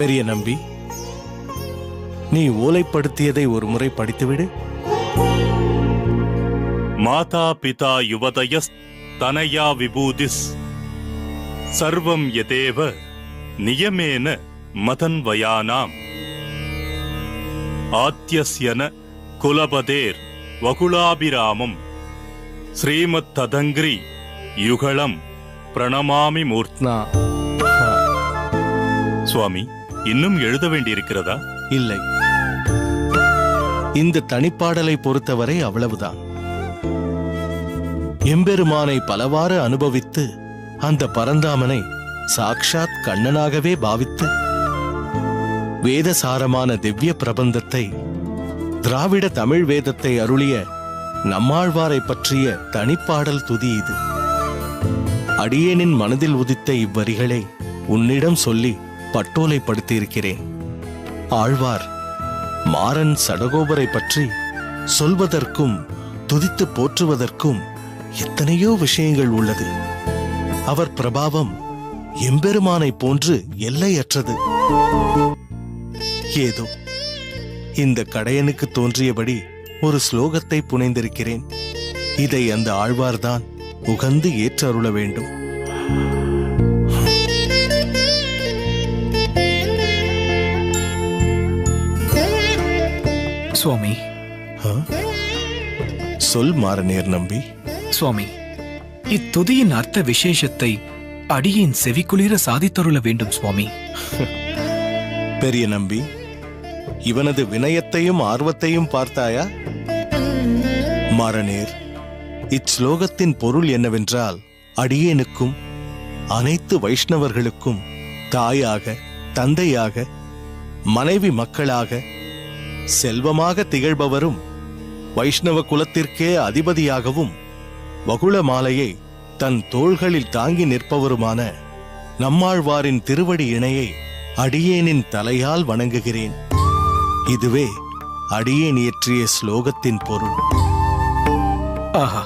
பெரிய நம்பி, நீ ஓலைப்படுத்தியதை ஒரு முறை படித்துவிடு. மாதா பிதா யுவதயஸ் தனயா விபூதிஸ் சர்வம் யதேவ நியமேன மதன்வயானாம் ஆத்யஸ்யன குலபதேர் வகுலாபிராமம் ஸ்ரீமத் ததங்கிரி யுகலம் பிரணமாமி மூர்த்னா. சுவாமி, இன்னும் எழுத வேண்டியிருக்கிறதா? இல்லை, இந்த தனிப்பாடலை பொறுத்தவரை அவ்வளவுதான். எம்பெருமானை பலவாறு அனுபவித்து அந்த பரந்தாமனை சாக்ஷாத் கண்ணனாகவே பாவித்து வேதசாரமான திவ்ய பிரபந்தத்தை, திராவிட தமிழ் வேதத்தை அருளிய நம்மாழ்வாரை பற்றிய தனிப்பாடல் துதி இது. அடியேனின் மனதில் உதித்த இவ்வரிகளை உன்னிடம் சொல்லி பட்டோலைப்படுத்தியிருக்கிறேன். ஆழ்வார் மாறன் சடகோபரை பற்றி சொல்வதற்கும் துதித்து போற்றுவதற்கும் எத்தனையோ விஷயங்கள் உள்ளது. அவர் பிரபாவம் எம்பெருமானை போன்று எல்லையற்றது. ஏதோ இந்த கடையனுக்கு தோன்றியபடி ஒரு ஸ்லோகத்தை புனைந்திருக்கிறேன். இதை அந்த ஆழ்வார்தான் உகந்து ஏற்றருள வேண்டும். சுவாமி. சொல் மாறனேர் நம்பி. சுவாமி, இத்துதியின் அர்த்த விசேஷத்தை அடியேன் செவிக்குளிர சாதித்தருள வேண்டும் சுவாமி. பெரிய நம்பி, இவனது வினயத்தையும் ஆர்வத்தையும் பார்த்தாயா? மாறனேர், இச்லோகத்தின் பொருள் என்னவென்றால், அடியேனுக்கும் அனைத்து வைஷ்ணவர்களுக்கும் தாயாக, தந்தையாக, மனைவி மக்களாக, செல்வமாக திகழ்பவரும் வைஷ்ணவ குலத்திற்கே அதிபதியாகவும் வகுள மாலையை தன் தோள்களில் தாங்கி நிற்பவருமான நம்மாழ்வாரின் திருவடி இணையை அடியேனின் தலையால் வணங்குகிறேன். இதுவே அடியேன் இயற்றிய ஸ்லோகத்தின் பொருள். ஆஹா,